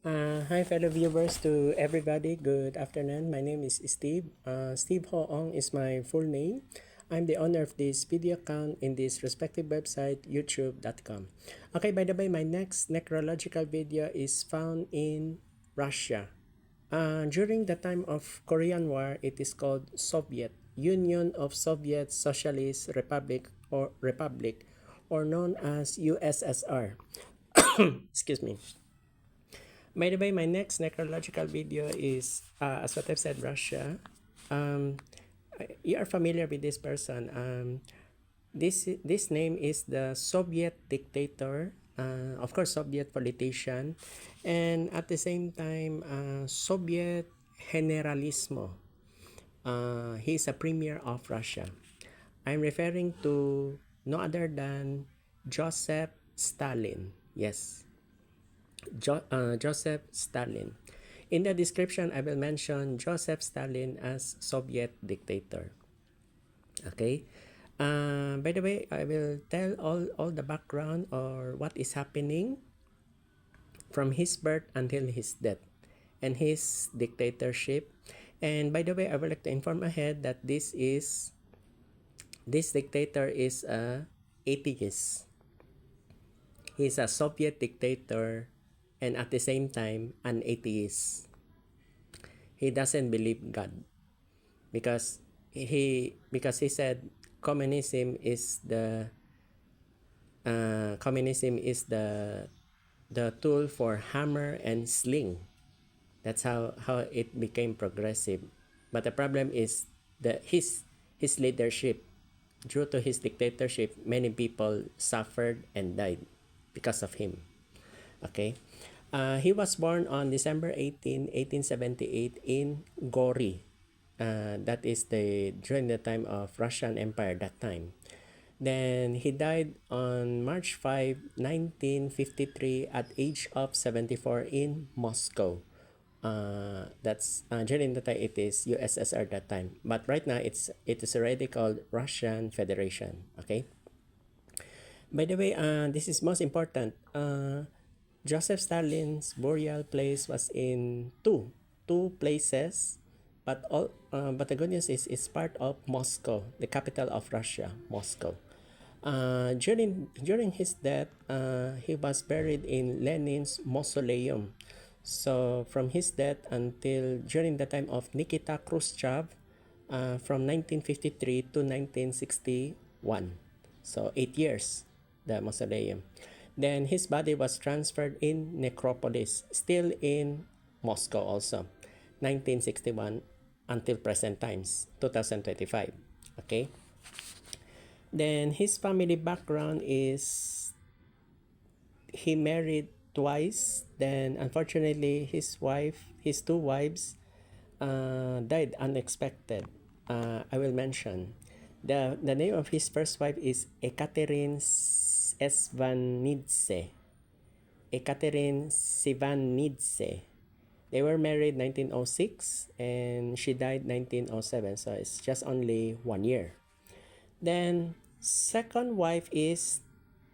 Hi fellow viewers, to everybody, good afternoon. My name is Steve. Steve Hoong is my full name. I'm the owner of this video account in this respective website, youtube.com. Okay, by the way, my next necrological video is found in Russia. During the time of Korean War, it is called Soviet Union of Soviet Socialist Republic or known as USSR. Excuse me. By the way, my next necrological video is, as what I've said, Russia. Um, you are familiar with this person. This name is the Soviet dictator, of course, Soviet politician, and at the same time, Soviet generalismo. He's a premier of Russia. I'm referring to no other than Joseph Stalin. Yes, Joseph Stalin. In the description, I will mention Joseph Stalin as Soviet dictator. Okay. By the way, I will tell all the background or what is happening from his birth until his death and his dictatorship. And by the way, I would like to inform ahead that this dictator is a atheist. He's a Soviet dictator and at the same time an atheist. He doesn't believe God because he said communism is the tool for hammer and sling. That's how it became progressive. But the problem is that his leadership. Due to his dictatorship, many people suffered and died because of him. Okay. He was born on December 18, 1878 in Gori. That is during the time of Russian Empire that time. Then he died on March 5, 1953 at age of 74 in Moscow. That's during the time it is USSR that time. But right now it is already called Russian Federation. Okay. By the way, this is most important. Joseph Stalin's burial place was in two places, but the good news is it's part of Moscow, the capital of Russia, Moscow. During his death, he was buried in Lenin's mausoleum. So from his death until during the time of Nikita Khrushchev, from 1953 to 1961, so 8 years, the mausoleum. Then his body was transferred in necropolis, still in Moscow also, 1961 until present times, 2025. Okay. Then his family background is he married twice. Then unfortunately, his two wives, died unexpected. I will mention the name of his first wife is Ekaterine Svanidze. Ekaterine Sivanidze. They were married 1906 and she died 1907, so it's just only 1 year. Then second wife is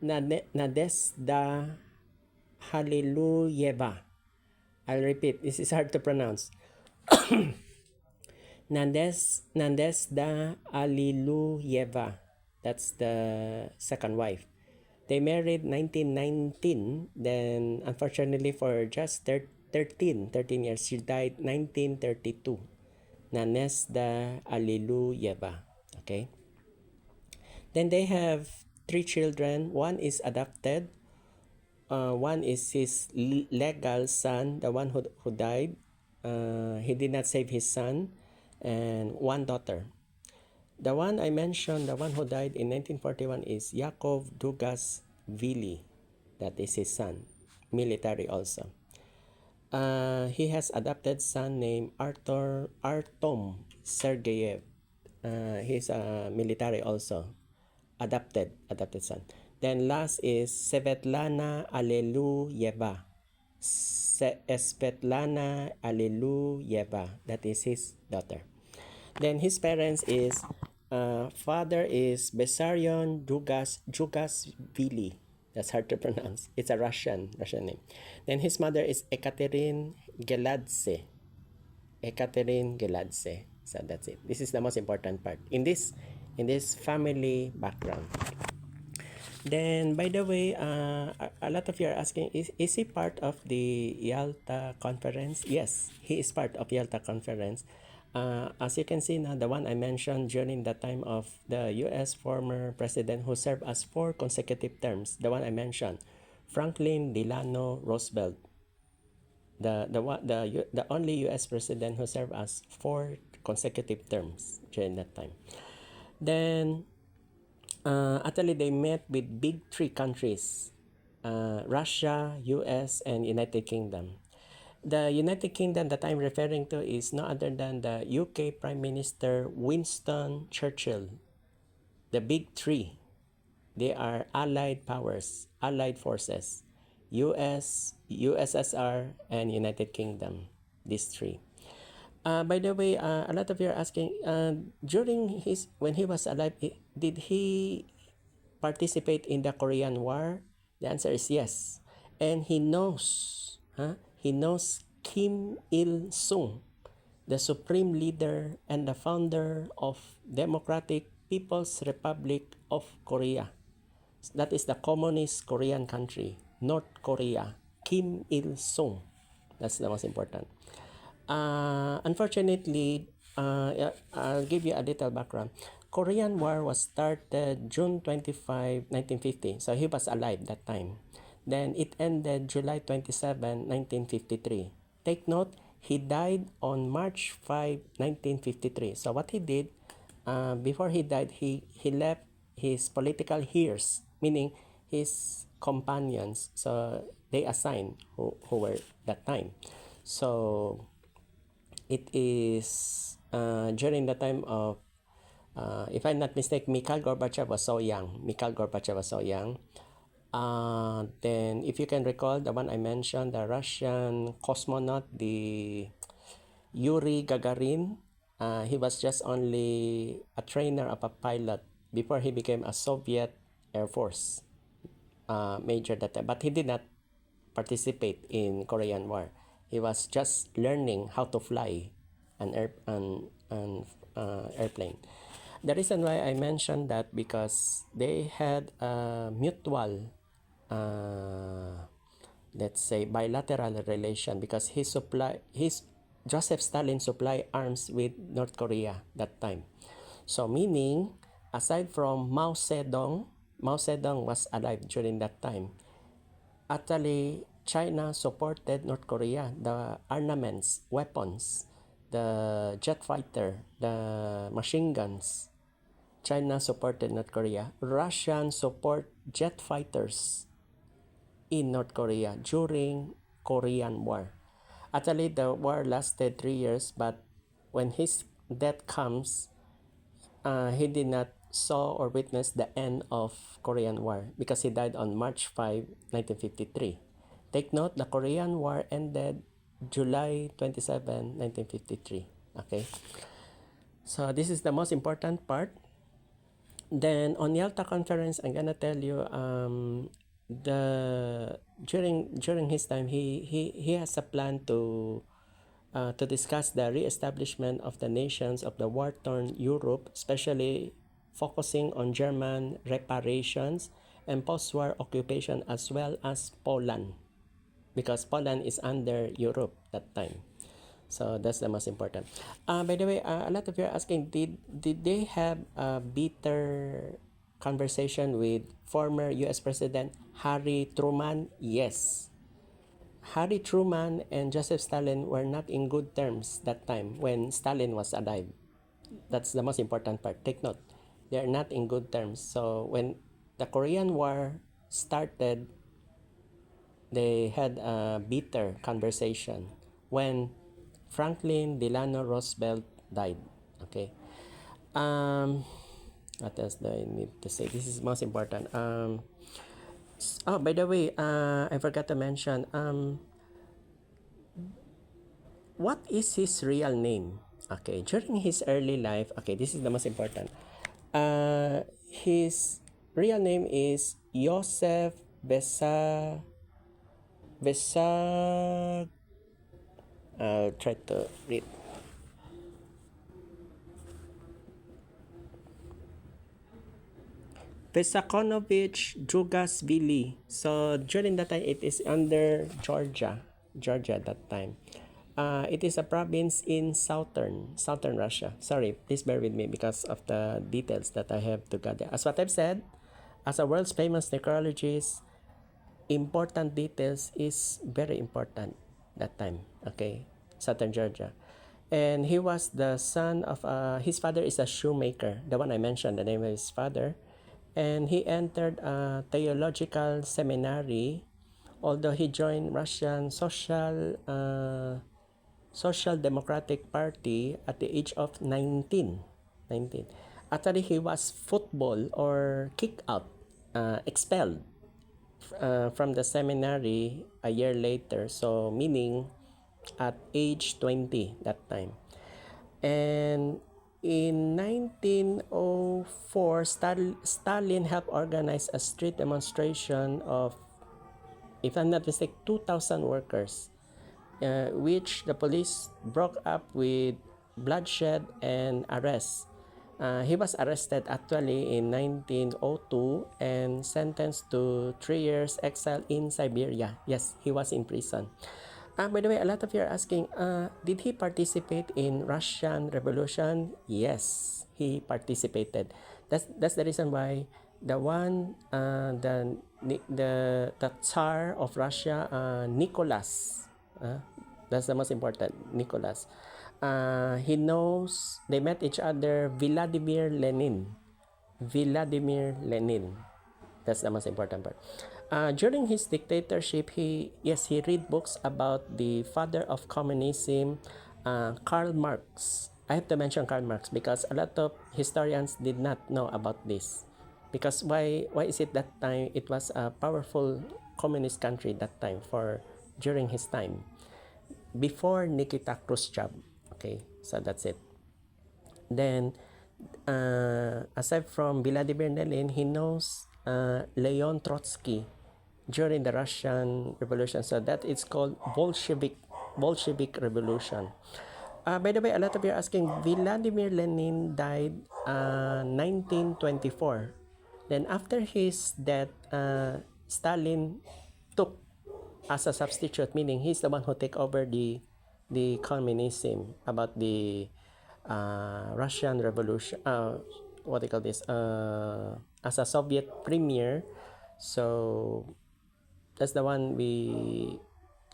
Nadezhda Haliluyeva. I'll repeat, this is hard to pronounce. Nadezhda Haliluyeva. That's the second wife. They married 1919, then unfortunately for just 13 years, she died 1932. Nadezhda Haliluyeva. Okay. Then they have three children. One is adopted. One is his legal son, the one who died. He did not save his son. And one daughter. The one I mentioned, the one who died in 1941 is Yakov Dugasvili. That is his son. Military also. He has adopted son named Artom Sergeyev. He's a military also. Adopted son. Then last is Svetlana Aleluyeva. Svetlana Aleluyeva. That is his daughter. Then his parents is father is Bessarion Jugasvili. That's hard to pronounce. It's a Russian name. Then his mother is Ekaterine Geladze. Ekaterine Geladze. So that's it. This is the most important part in this family background. Then, by the way, a lot of you are asking, is he part of the Yalta conference? Yes, he is part of Yalta conference. As you can see now, the one I mentioned during the time of the U.S. former president who served as 4 consecutive terms, the one I mentioned, Franklin Delano Roosevelt, the only U.S. president who served as 4 consecutive terms during that time. Then, actually, they met with big 3 countries, Russia, US, and United Kingdom. The United Kingdom that I'm referring to is no other than the UK Prime Minister Winston Churchill. The big 3. They are allied powers, allied forces, US, USSR, and United Kingdom. These 3. By the way, a lot of you are asking, when he was alive, did he participate in the Korean War? The answer is yes. And he knows Kim Il-sung, the supreme leader and the founder of Democratic People's Republic of Korea. That is the communist Korean country, North Korea. Kim Il-sung. That's the most important. Unfortunately, I'll give you a little background. Korean War was started June 25, 1950. So he was alive that time. Then it ended July 27, 1953. Take note, he died on March 5, 1953. So what he did, before he died, he left his political heirs, meaning his companions. So they assigned who were that time. So it is during the time of, if I'm not mistaken, Mikhail Gorbachev was so young. Then, if you can recall, the one I mentioned, the Russian cosmonaut, the Yuri Gagarin, he was just only a trainer of a pilot before he became a Soviet Air Force major that time. But he did not participate in Korean War. He was just learning how to fly an airplane. The reason why I mentioned that, because they had a mutual, let's say, bilateral relation, because Joseph Stalin supplied arms with North Korea that time. So meaning, aside from Mao Zedong was alive during that time. Actually, China supported North Korea, the armaments, weapons, the jet fighter, the machine guns. China supported North Korea. Russian support jet fighters in North Korea during Korean War. Actually, the war lasted 3 years, but when his death comes, he did not saw or witness the end of Korean War because he died on March 5, 1953. Take note, the Korean War ended July 27, 1953. Okay? So this is the most important part. Then on Yalta conference, I'm gonna tell you during his time he has a plan to discuss the re-establishment of the nations of the war-torn Europe, especially focusing on German reparations and post-war occupation, as well as Poland, because Poland is under Europe that time. So that's the most important. By the way, a lot of you are asking, did they have a bitter conversation with former U.S. President Harry Truman? Yes. Harry Truman and Joseph Stalin were not in good terms that time when Stalin was alive. That's the most important part. Take note. They are not in good terms. So when the Korean War started, they had a bitter conversation when Franklin Delano Roosevelt died. Okay. What else do I need to say? This is most important. By the way, I forgot to mention. What is his real name? Okay, during his early life. Okay, this is the most important. His real name is Joseph Vesa Vesa I'll try to read. Vesakonovich Drugasvili. So during that time, it is under Georgia at that time. It is a province in southern Russia. Sorry, please bear with me because of the details that I have to gather. As what I've said, as a world's famous necrologist, important details is very important that time. Okay, southern Georgia. And he was the son of his father is a shoemaker, the one I mentioned, the name of his father. And he entered a theological seminary, although he joined Russian Social Democratic Party at the age of 19. Actually, he was football or kicked out, expelled from the seminary a year later. So meaning at age 20 that time. And in 1904, Stalin helped organize a street demonstration of, if I'm not mistaken, 2,000 workers, which the police broke up with bloodshed and arrests. He was arrested actually in 1902 and sentenced to 3 years exile in Siberia. Yes, he was in prison. By the way, a lot of you are asking, did he participate in Russian Revolution? Yes, he participated. That's the reason why the one the Tsar of Russia, Nicholas, that's the most important, Nicholas. He knows they met each other. Vladimir Lenin. That's the most important part. During his dictatorship, he read books about the father of communism, Karl Marx. I have to mention Karl Marx because a lot of historians did not know about this. Because why is it that time it was a powerful communist country that time for during his time before Nikita Khrushchev. Okay, so that's it. Then, aside from Vladimir Lenin, he knows Leon Trotsky during the Russian Revolution. So that is called Bolshevik Revolution. By the way, a lot of you are asking, Vladimir Lenin died 1924. Then after his death, Stalin took as a substitute, meaning he's the one who take over the communism about the Russian Revolution. What do you call this? As a Soviet premier, so that's the one we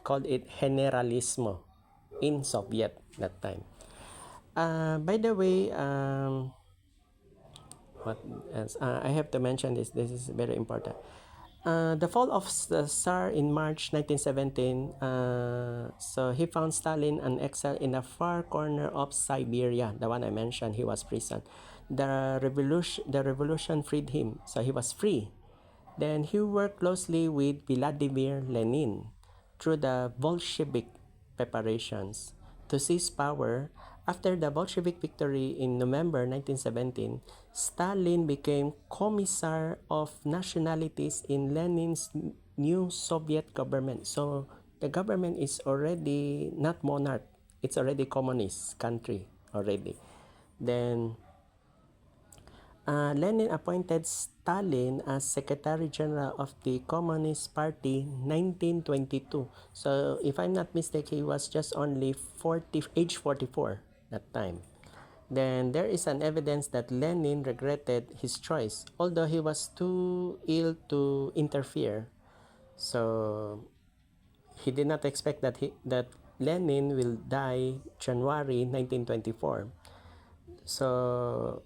called it generalismo in Soviet that time. By the way, what else? I have to mention this. This is very important. The fall of the Tsar in March 1917, so he found Stalin an exile in a far corner of Siberia, the one I mentioned. He was prison. The revolution freed him, so he was free. Then he worked closely with Vladimir Lenin through the Bolshevik preparations to seize power. After the Bolshevik victory in November 1917, Stalin became Commissar of Nationalities in Lenin's new Soviet government. So the government is already not monarch, it's already communist country already. Then Lenin appointed Stalin as Secretary General of the Communist Party 1922. So if I'm not mistaken, he was just only age 44 that time. Then there is an evidence that Lenin regretted his choice, although he was too ill to interfere. So he did not expect that Lenin will die January 1924. So,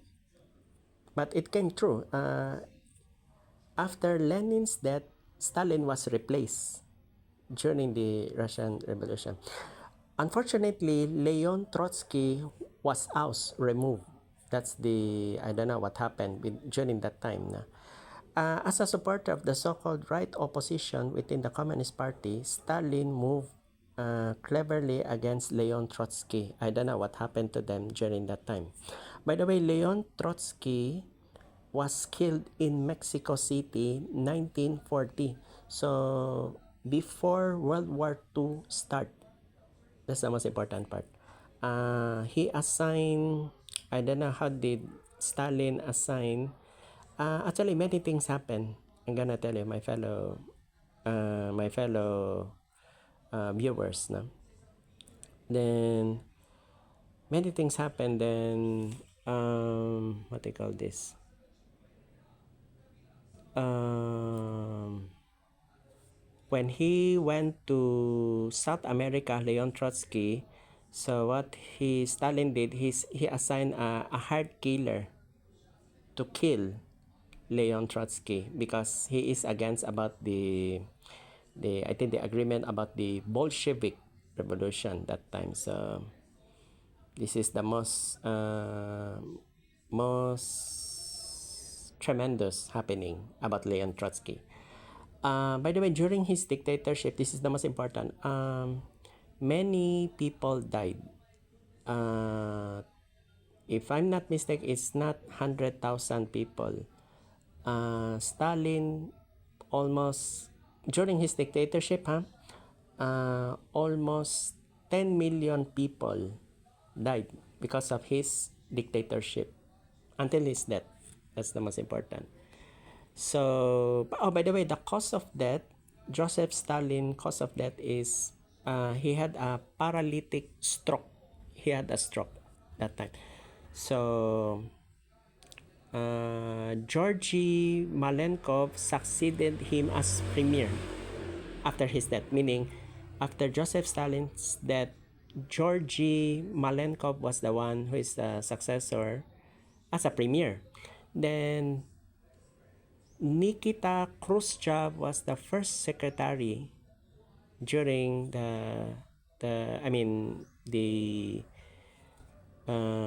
but it came true. After Lenin's death, Stalin was replaced during the Russian Revolution. Unfortunately, Leon Trotsky was removed. That's I don't know what happened during that time. As a supporter of the so-called right opposition within the Communist Party, Stalin moved cleverly against Leon Trotsky. I don't know what happened to them during that time. By the way, Leon Trotsky was killed in Mexico City 1940. So before World War II start, that's the most important part. He assigned, I don't know how did Stalin assign. Actually, many things happen. I'm gonna tell you, my fellow viewers. No? Then many things happen. Then what they call this? Um, when he went to South America, Leon Trotsky. So what Stalin did, he assigned a hard killer to kill Leon Trotsky because he is against about the I think the agreement about the Bolshevik revolution that time. So this is the most tremendous happening about Leon Trotsky. By the way, during his dictatorship, this is the most important. Many people died. Uh, if I'm not mistaken, it's not 100,000 people. Stalin almost during his dictatorship, almost 10 million people died because of his dictatorship until his death. That's the most important. So, oh, by the way, the cause of death, Joseph Stalin cause of death is he had a paralytic stroke. He had a stroke that time. So, Georgy Malenkov succeeded him as premier after his death, meaning after Joseph Stalin's death, Georgy Malenkov was the one who is the successor as a premier. Then Nikita Khrushchev was the first secretary during the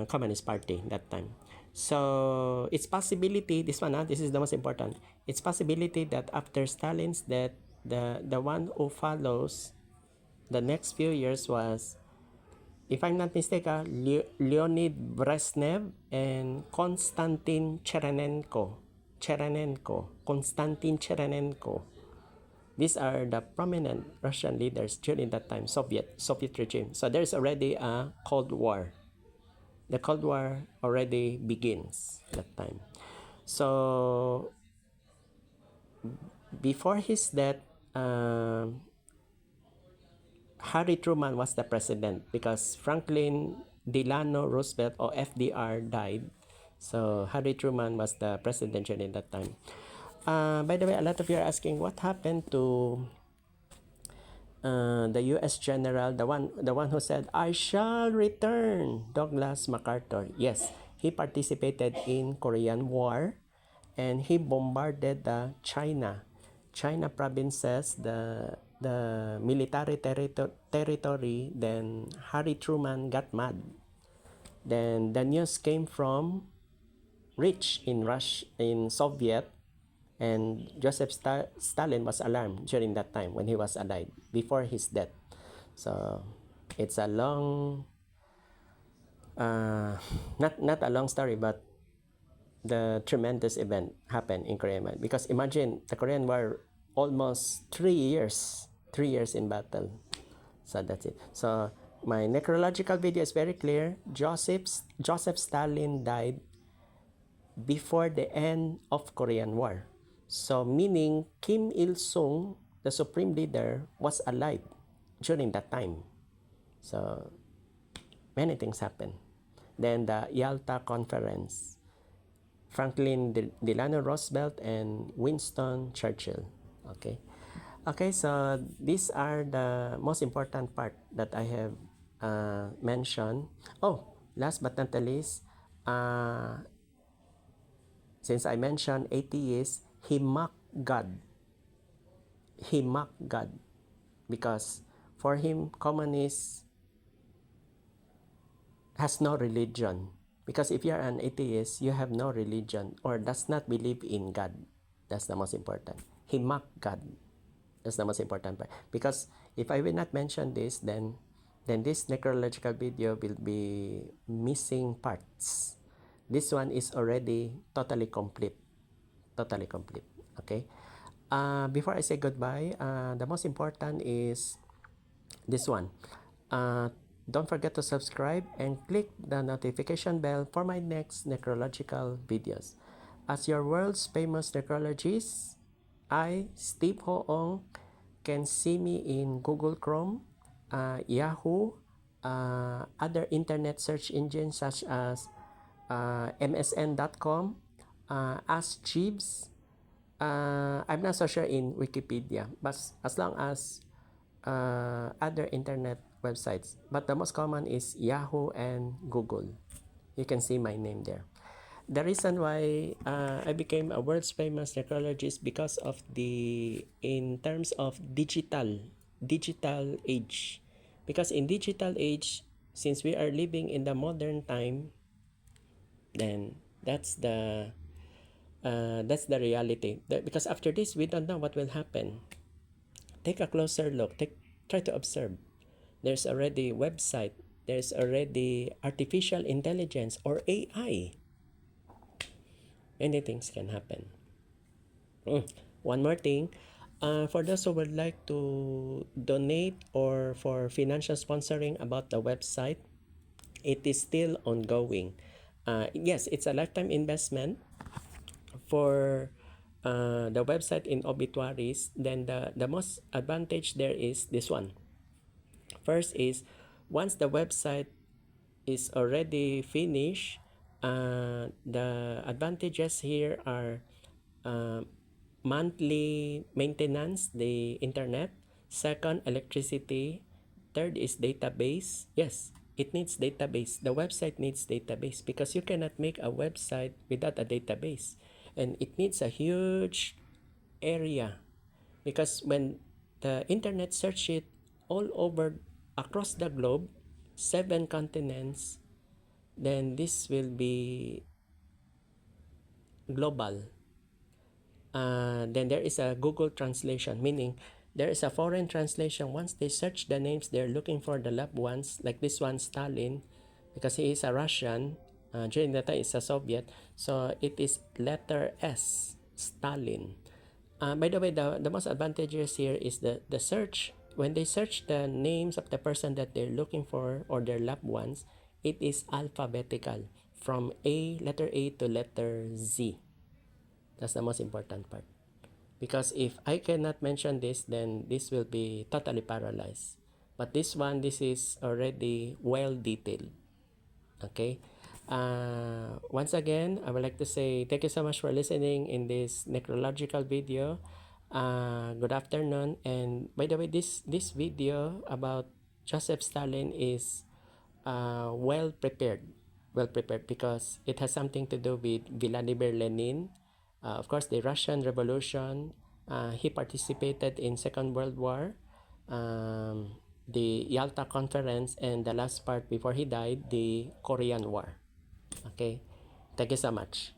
Communist Party that time. So it's possibility, this is the most important. It's possibility that after Stalin's death, the one who follows the next few years was, if I'm not mistaken, Leonid Brezhnev and Konstantin Cherenenko. These are the prominent Russian leaders during that time, Soviet regime. So there's already a Cold War. The Cold War already begins that time. So before his death, Harry Truman was the president because Franklin Delano Roosevelt or FDR died. So Harry Truman was the president during that time. By the way, a lot of you are asking what happened to the U.S. general, the one who said, "I shall return," Douglas MacArthur. Yes, he participated in Korean War, and he bombarded the China provinces, the military territory. Then Harry Truman got mad. Then the news came from rich in Soviet, and Joseph Stalin was alarmed during that time when he was alive before his death. So it's a long, not a long story, but the tremendous event happened in Korea, because imagine the Korean War almost 3 years in battle. So that's it. So my necrological video is very clear. Joseph Stalin died before the end of Korean War. So meaning Kim Il-sung, the supreme leader, was alive during that time. So many things happened. Then the Yalta Conference, Franklin Delano Roosevelt and Winston Churchill. Okay, so these are the most important part that I have mentioned. Oh, last but not the least, since I mentioned atheist, he mocked God. He mocked God because for him, communists has no religion. Because if you're an atheist, you have no religion or does not believe in God. That's the most important. He mocked God. That's the most important part. Because if I will not mention this, then this necrological video will be missing parts. This one is already totally complete. Okay. Before I say goodbye, the most important is this one. Uh, don't forget to subscribe and click the notification bell for my next necrological videos. As your world's famous necrologist, I, Steve Hoong, can see me in Google Chrome, Yahoo, other internet search engines such as msn.com, Ask Jeeves. I'm not so sure in Wikipedia, but as long as other internet websites. But the most common is Yahoo and Google. You can see my name there. The reason why I became a world's famous necrologist because of in terms of digital age. Because in digital age, since we are living in the modern time, then that's the reality. Because after this, we don't know what will happen. Take a closer look. Try to observe. There's already website. There's already artificial intelligence or AI. Many things can happen. One more thing. For those who would like to donate or for financial sponsoring about the website, it is still ongoing. Yes, it's a lifetime investment for the website in obituaries. Then the most advantage there is this one. First is once the website is already finished, the advantages here are uh, monthly maintenance, the internet. Second, electricity. Third is database. Yes, it needs database. The website needs database because you cannot make a website without a database. And it needs a huge area because when the internet search it all over across the globe, 7 continents, then this will be global. Then there is a Google translation, meaning there is a foreign translation. Once they search the names, they're looking for the loved ones, like this one, Stalin, because he is a Russian. During that time, it's a Soviet. So it is letter S, Stalin. By the way, the most advantageous here is the search. When they search the names of the person that they're looking for or their loved ones, it is alphabetical from letter A to letter Z. That's the most important part. Because if I cannot mention this, then this will be totally paralyzed. But this is already well detailed. Okay. Once again, I would like to say thank you so much for listening in this necrological video. Good afternoon. And by the way, this video about Joseph Stalin is well prepared. Well prepared because it has something to do with Vladimir Lenin. Of course, the Russian Revolution. He participated in Second World War. The Yalta Conference, and the last part before he died, the Korean War. Okay, thank you so much.